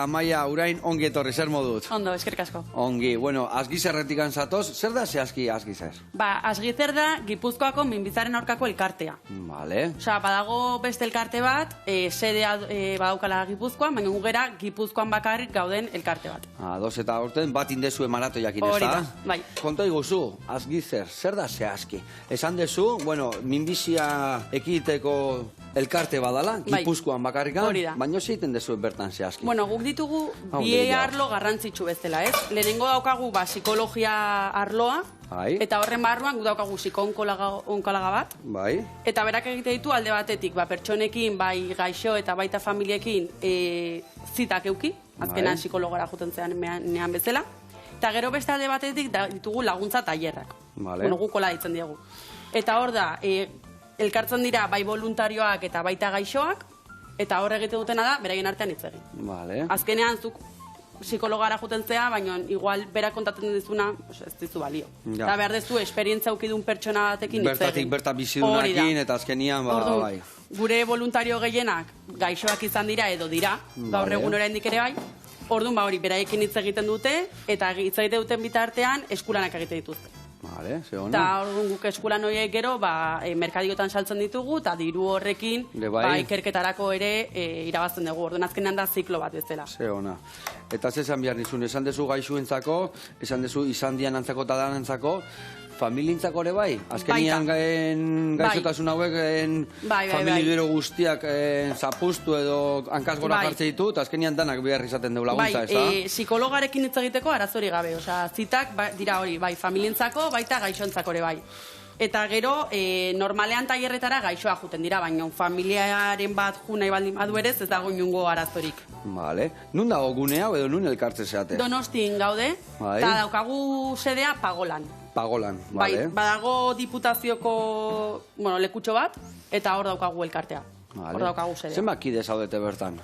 Amaia, urain, ongi etorri, zer modut? Ondo, eskerrik asko. Ongi, bueno, Azgizerretik antzatoz, zer da zehazki Azgizer? Azgizer da Gipuzkoako minbizaren aurkako elkartea. Vale. Osea, badago beste elkarte bat, sedea badaukala Gipuzkoan, baina gugera Gipuzkoan bakarrik gauden elkarte bat. Ados eta aurten bat indezue maratoiakin, ez Hori da? da, bai. Konta iguzu, Azgizer, zer da zehazki? Esan dezu, bueno, minbizia ekiteko elkarte badala, Gipuzkoan bakarrikan, baina zeiten dezu bertan zehazki. Bueno, guk ditugu bi arlo garrantzitsu bezala, ez? Lehenengo daukagu psikologia arloa, eta horren barruan guk daukagu psiko-onkologa bat. Bai. Eta berak egite ditu alde batetik, pertsonekin, bai gaixo eta baita familiekin zitak euki, azkenan psikologora juten zean nean bezala. Eta gero beste alde batetik ditugu laguntza tailerrak. Bueno, gukola ditzen diegu. Eta hor da, elkartzen dira bai voluntarioak eta baita gaixoak, eta hor egite dutena da, beraien artean hitz egin. Vale. Azkenean zuk psikologara juten zea, baina igual berak kontatzen dizuna, ez dizu balio. Eta behar dezu, esperientzia ukidun pertsona batekin hitz egin. Bertatik berta bizidunakin, eta azkenian, bai. Gure voluntario gehienak gaixoak izan dira edo dira, gaur egun oraindik ere bai. Orduan, hori, beraiekin hitz egiten dute, eta hitz egiten duten bitartean eskulanak egite dituzte. Vale, ze hona. Eta orduan guk eskulan horiek gero, merkadiotan saltzen ditugu, eta diru horrekin, ikerketarako ere irabazten dugu. Orduan azkenean da ziklo bat bezala. Ze hona. Eta zezan behar nizun, esan dezu gaixuentzako, esan dezu izan dian antzako eta danantzako, familientzako ere bai? Azkenian gaixotasun hauek familie gero guztiak zapustu edo hankaz gora jartze ditu, eta azkenian danak behar izaten dugu laguntza, ez da? Bai, psikologarekin hitz egiteko arazori gabe, osea, zitak dira hori, bai, familientzako, baita gaixontzako ere bai. Eta gero, normalean tailerretara gaixoa juten dira, baina familiaren bat ju nahi baldin badu ere, ez dago inungo arazorik. Vale. Nun dago gune hau edo nun elkartze zeate? Donostin gaude, eta daukagu sedea Pagolan. Pagolan, vale. Bai, badago diputazioko lekutxo bat, eta hor daukagu elkartea. Hor daukagu sedea. Zenbat kide zaudete bertan?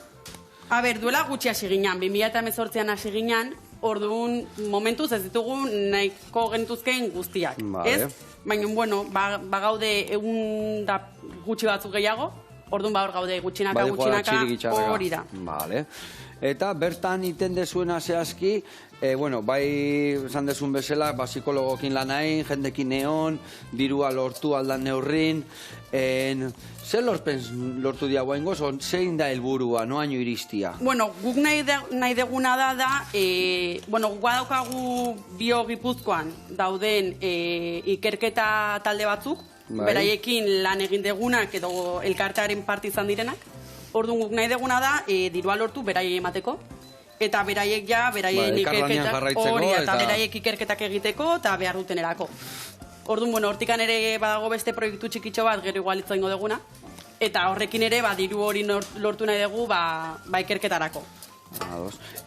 A ber, duela gutxi hasi ginen, 2018an hasi ginen, orduan momentuz ez ditugu nahiko genituzkeen guztiak. Ez? Baina, bueno, bagaude egun da gutxi batzuk gehiago, orduan hor gaude gutxinaka, hori da. Vale. Eta bertan iten dezuena zehazki, bueno, bai esan dezun bezala, psikologokin lan hain, jendekin egon, dirua lortu aldan neurrin, zer lortu diagoa ingoz, zein da helburua, noaino iristia? Bueno, guk nahi deguna da, bueno, guk daukagu Gipuzkoan dauden ikerketa talde batzuk, beraiekin lan egin degunak edo elkartearen parte izan direnak. Orduan guk nahi deguna da, dirua lortu beraiek emateko, eta beraiek beraien ikerketak egiteko, eta behar duten erako. Orduan, bueno, hortikan ere badago beste proiektu txikitxo bat, gero igual hitz egingo deguna, eta horrekin ere, diru hori lortu nahi dugu, ikerketarako.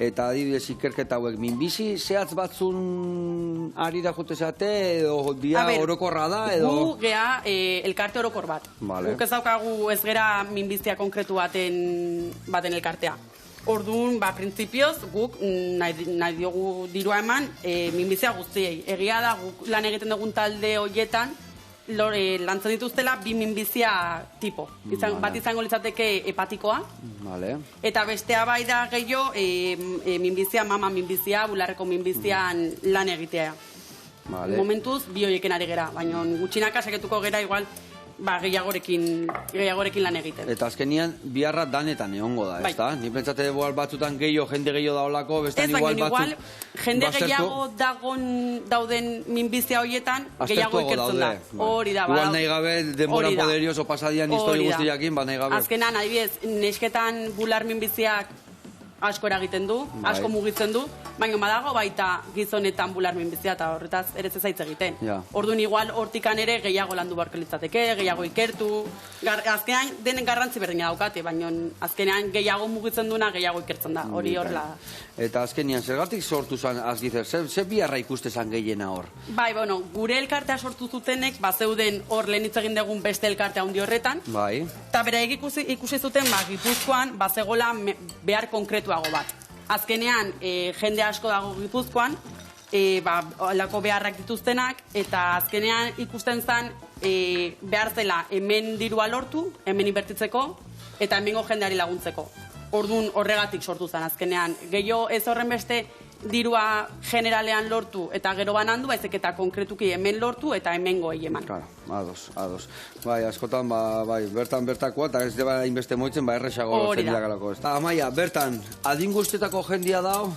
Eta adibidez ikerketa hauek minbizi zehatz batzun ari da jute zate, edo dia orokorra da, edo... Gu gea elkarte orokor bat. Guk ez daukagu ez gera minbizia konkretu baten elkartea. Orduan, printzipioz, guk nahi diogu dirua eman minbizia guztiei. Egia da, guk lan egiten dugun talde horietan, lantzen dituztela bi minbizia tipo. Bat izango litzateke hepatikoa, eta bestea bai da gehiago minbizia, mama minbizia, bularreko minbizian lan egitea. Momentuz, bi horieken ari gera, baina gutxinaka saketuko gera igual gehiagorekin lan egiten. Eta azkenian biharra danetan egongo da, ez da? Ni pentsate igual batzutan jende gehiago daolako, bestan igual batzuk... Ez, baina igual, jende gehiago dauden minbizia horietan, gehiago ikertzen da. Hori da, igual nahi gabe, denbora poderioso pasadian histori guztiakin, nahi gabe. Azkenan, adibidez, nesketan bular minbiziak asko eragiten du, asko mugitzen du, baina badago baita gizonetan bular minbizia eta horretaz ere ez egiten. Orduan igual hortikan ere gehiago landu beharko litzateke, gehiago ikertu, azkenean denen garrantzi berdina daukate, baina azkenean gehiago mugitzen duna, gehiago ikertzen da, hori horrela. Eta azkenean, zergatik sortu zen Azgizer, zer biharra ikuste zen gehiena hor? Bai, bueno, gure elkartea sortu zutenek, zeuden hor lehen hitz egin dugun beste elkartea handi horretan, eta beraik ikusi zuten, Gipuzkoan, zegoela behar konkretuago bat. Azkenean, jende asko dago Gipuzkoan, alako beharrak dituztenak, eta azkenean ikusten zen behar zela hemen dirua lortu, hemen inbertitzeko, eta hemengo jendeari laguntzeko. Orduan horregatik sortu zen azkenean. Gehiago ez horren beste dirua generalean lortu eta gero banandu, baizik eta konkretuki hemen lortu eta hemen goei eman. Claro, ados. Bai, askotan, bai, bertakoa, eta ez deba inbeste moitzen, erresago lortzen diagalako. Amaia, bertan, adin guztietako jendia dao?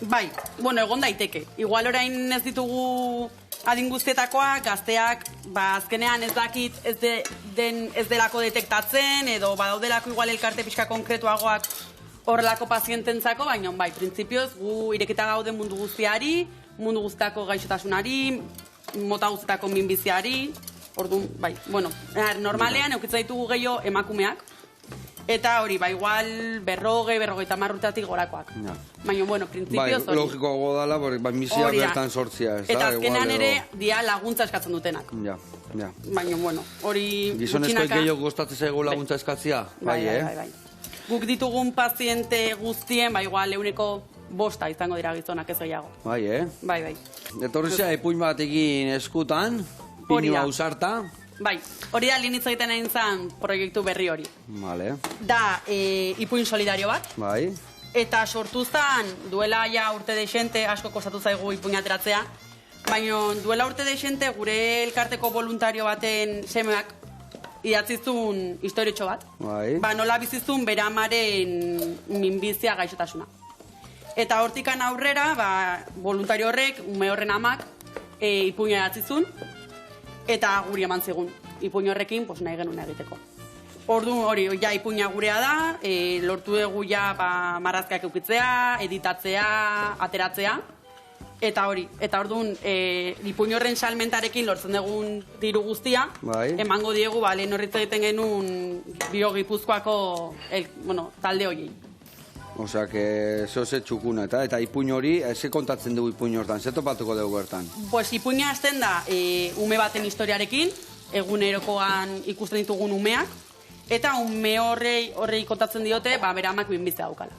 Bai, bueno, egon daiteke. Igual orain ez ditugu adin guztietakoak, gazteak, azkenean ez dakit ez delako detektatzen, edo badaudelako igual elkarte pixka konkretuagoak horrelako paziententzako, baina bai, printzipioz gu irekita gaude mundu guztiari, mundu guztiako gaixotasunari, mota guztietako minbiziari, orduan, bai, bueno, normalean eukitza ditugu gehiago emakumeak, eta hori, igual 50 urtetik gorakoak. Baina, bueno, printzipioz hori. Bai, logikoa godala, misia bertan sortzia. Eta azkenean ere, dia laguntza eskatzen dutenak. Ja. Baina, bueno, hori... Gizonezkoik gehiago gustatzen zaigu laguntza eskatzia? Bai. Guk ditugun paziente guztien, igual, 5% izango dira gizonak ez gehiago. Bai. Bai. Etorrizia, ipuin bat egin eskutan, pinu ausarta. Bai, hori da linitza egiten egin zen proiektu berri hori. Vale. Da, ipuin solidario bat. Bai. Eta sortu zen, duela ja urte deixente, asko kostatu zaigu ipuin ateratzea, baina duela urte deixente gure elkarteko voluntario baten semeak idatzizun historiotxo bat. Bai. Nola bizizun bere amaren minbizia gaixotasuna. Eta hortikan aurrera, voluntario horrek, ume horren amak, ipuina idatzizun, eta guri eman zigun. Ipuin horrekin, nahi genuen egiteko. Orduan hori, ja ipuina gurea da, lortu dugu ja marrazkak eukitzea, editatzea, ateratzea, eta hori, eta orduan, ipuin horren salmentarekin lortzen dugun diru guztia, emango diegu, lehen horritza egiten genuen Bio-Gipuzkoako talde horiei. Osea, que zoze txukuna, eta ipuin hori, ze kontatzen dugu ipuin hortan, ze topatuko dugu bertan? Pues ipuina hasten da, ume baten historiarekin, egunerokoan ikusten ditugun umeak, eta ume horrei kontatzen diote, bere amak minbizia daukala.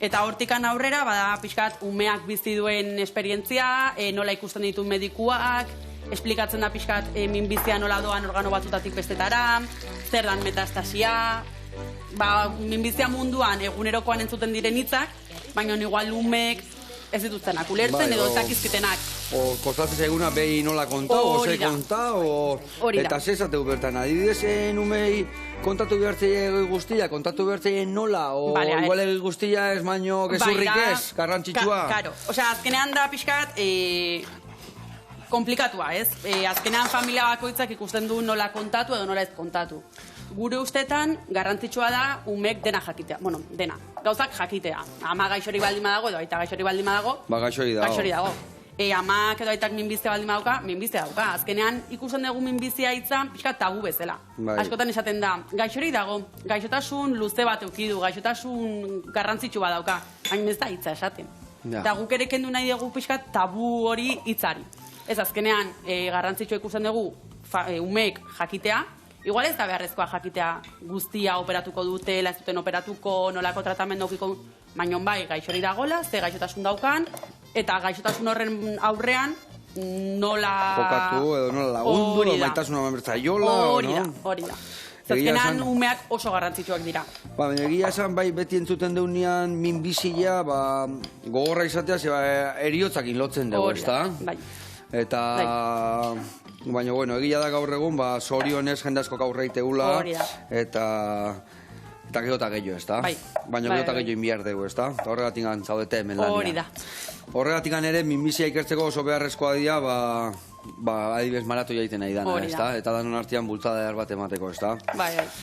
Eta hortikan aurrera, pixkat, umeak bizi duen esperientzia, nola ikusten ditu medikuak, esplikatzen da pixkat minbizia nola doan organo batzutatik bestetara, zer dan metastasia, minbizia munduan egunerokoan entzuten diren hitzak, baina igual umek ez dituztenak ulertzen edo ez dakizkitenak. Kostatzen zaiguna behi nola konta, ze konta, eta zezateu bertan, adibidez umei kontatu behartzei guztia, kontatu behartzei nola, igual egi guztia ez baino gezurrik ez, garrantzitsua. Karo, azkenean da pixkat komplikatua, ez? Azkenean familia bakoitzak ikusten du nola kontatu edo nola ez kontatu. Gure ustetan garrantzitsua da umek dena jakitea. Bueno, dena. Gauzak jakitea. Ama gaixori baldin badago edo aita gaixori baldin badago. Gaixori dago. Amak edo aitak minbizia baldin badauka, minbizia dauka. Azkenean ikusten dugu minbizia hitza pixka tabu bezala. Askotan esaten da, gaixori dago, gaixotasun luze bat eukidu, gaixotasun garrantzitsu bat dauka. Hain ez da hitza esaten. Eta guk ere kendu nahi dugu pixka tabu hori hitzari. Ez azkenean garrantzitsua ikusten dugu umeek jakitea. Igual ez da beharrezkoa jakitea guztia operatuko dute, ez duten operatuko, nolako tratamendu okiko, baina bai, gaixori dagola, ze gaixotasun daukan, eta gaixotasun horren aurrean nola... Jokatu edo nola lagundu, edo maitasuna mamertza jola, hori da. Zazkenan umeak oso garrantzitsuak dira. Baina egia esan, beti entzuten deunean minbizia, gogorra izatea, eriotzakin lotzen dugu, ez da? Bai. Eta... Baina, egia da gaur egun, zorionez jende asko gaur reiteula, eta gero eta gehiago, ez da? Baina gero eta gehiago inbiar dugu, ez da? Horregatik zaudete hemen lania. Hori da. Horregatik ere, minbizia ikertzeko oso beharrezkoa dira, adibidez maratu jaiten nahi dana, ez da? Eta danon artean bultzada bat emateko, ez da?